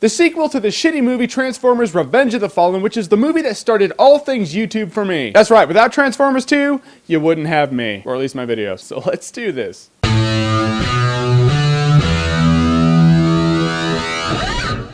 the sequel to the shitty movie Transformers Revenge of the Fallen, which is the movie that started all things YouTube for me. That's right, without Transformers 2, you wouldn't have me, or at least my videos. So let's do this.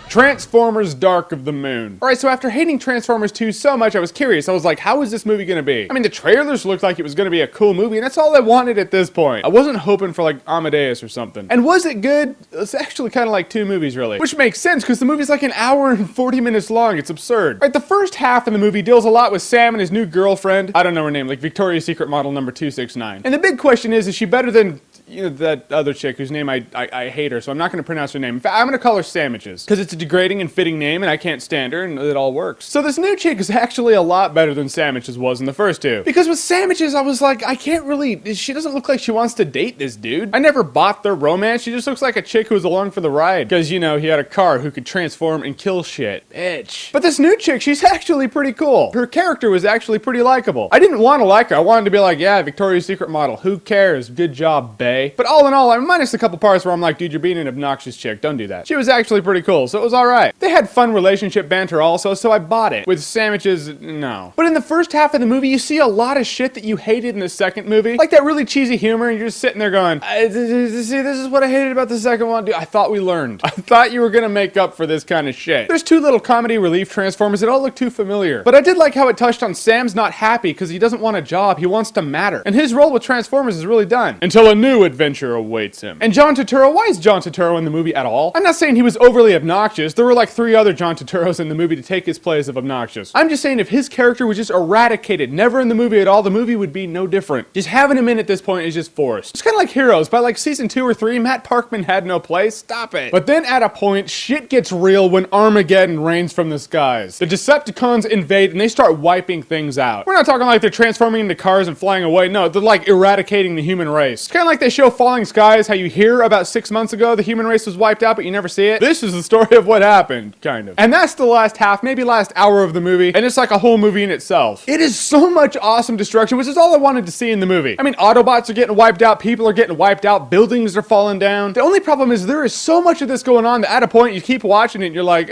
Transformers Dark of the Moon. Alright, so after hating Transformers 2 so much, I was curious. I was like, how is this movie gonna be? I mean, the trailers looked like it was gonna be a cool movie, and that's all I wanted at this point. I wasn't hoping for like Amadeus or something. And was it good? It's actually kind of like two movies, really. Which makes sense, because the movie's like an hour and 40 minutes long. It's absurd. Right, the first half of the movie deals a lot with Sam and his new girlfriend. I don't know her name, like Victoria's Secret model number 269. And the big question is she better than, you know, that other chick whose name I hate her, so I'm not going to pronounce her name. In fact, I'm going to call her Sandwiches, because it's a degrading and fitting name, and I can't stand her, and it all works. So this new chick is actually a lot better than Sandwiches was in the first two. Because with Sandwiches, I was like, I can't really, she doesn't look like she wants to date this dude. I never bought their romance. She just looks like a chick who was along for the ride. Because, you know, he had a car who could transform and kill shit. Bitch. But this new chick, she's actually pretty cool. Her character was actually pretty likable. I didn't want to like her. I wanted to be like, yeah, Victoria's Secret model. Who cares? Good job, bae. But all in all, I'm minus a couple parts where I'm like, dude, you're being an obnoxious chick. Don't do that. She was actually pretty cool, so it was alright. They had fun relationship banter also, so I bought it. With Sandwiches, no. But in the first half of the movie, you see a lot of shit that you hated in the second movie. Like that really cheesy humor, and you're just sitting there going, see, this is what I hated about the second one. Dude, I thought we learned. I thought you were gonna make up for this kind of shit. There's two little comedy relief Transformers that all look too familiar. But I did like how it touched on Sam's not happy because he doesn't want a job, he wants to matter. And his role with Transformers is really done. Until a new adventure awaits him. And John Turturro, why is John Turturro in the movie at all? I'm not saying he was overly obnoxious. There were like 3 other John Turturros in the movie to take his place of obnoxious. I'm just saying if his character was just eradicated, never in the movie at all, the movie would be no different. Just having him in at this point is just forced. It's kind of like Heroes. By like season 2 or 3, Matt Parkman had no place. Stop it. But then at a point, shit gets real when Armageddon rains from the skies. The Decepticons invade and they start wiping things out. We're not talking like they're transforming into cars and flying away. No, they're like eradicating the human race. It's kind of like they show Falling Skies, how you hear about 6 months ago the human race was wiped out, but you never see it. This is the story of what happened, kind of. And that's the last half, maybe last hour of the movie, and it's like a whole movie in itself. It is so much awesome destruction, which is all I wanted to see in the movie. I mean, Autobots are getting wiped out, people are getting wiped out, buildings are falling down. The only problem is there is so much of this going on that at a point you keep watching it and you're like,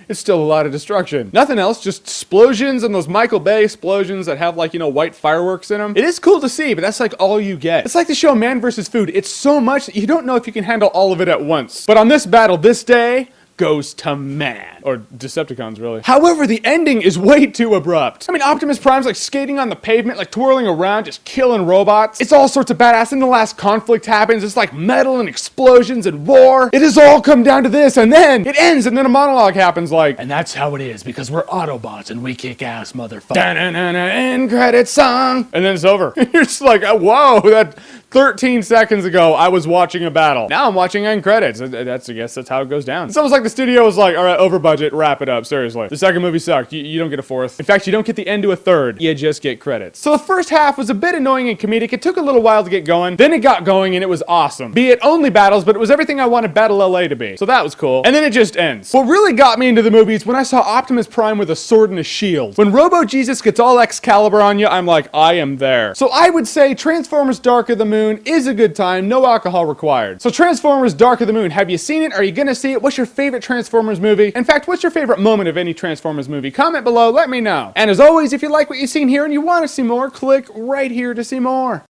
it's still a lot of destruction. Nothing else, just explosions and those Michael Bay explosions that have like, you know, white fireworks in them. It is cool to see, but that's like all you get. It's like the show Man vs. Food. It's so much that you don't know if you can handle all of it at once. But on this battle, this day goes to man. Or Decepticons, really. However, the ending is way too abrupt. I mean, Optimus Prime's like skating on the pavement, like twirling around, just killing robots. It's all sorts of badass. And the last conflict happens. It's like metal and explosions and war. It has all come down to this, and then it ends, and then a monologue happens like, and that's how it is, because we're Autobots and we kick ass, motherfucker. End credit song. And then it's over. You're just like, oh, whoa, that 13 seconds ago, I was watching a battle. Now I'm watching end credits. I guess that's how it goes down. It's almost like the studio was like, all right, over budget, wrap it up, seriously. The second movie sucked. You don't get a fourth. In fact, you don't get the end to a third. You just get credits. So the first half was a bit annoying and comedic. It took a little while to get going. Then it got going and it was awesome. Be it only battles, but it was everything I wanted Battle LA to be. So that was cool. And then it just ends. What really got me into the movie is when I saw Optimus Prime with a sword and a shield. When Robo Jesus gets all Excalibur on you, I'm like, I am there. So I would say Transformers Dark of the Moon is a good time. No alcohol required. So Transformers Dark of the Moon, have you seen it? Are you gonna see it? What's your favorite Transformers movie? In fact, what's your favorite moment of any Transformers movie? Comment below, let me know. And as always, if you like what you've seen here and you want to see more, click right here to see more.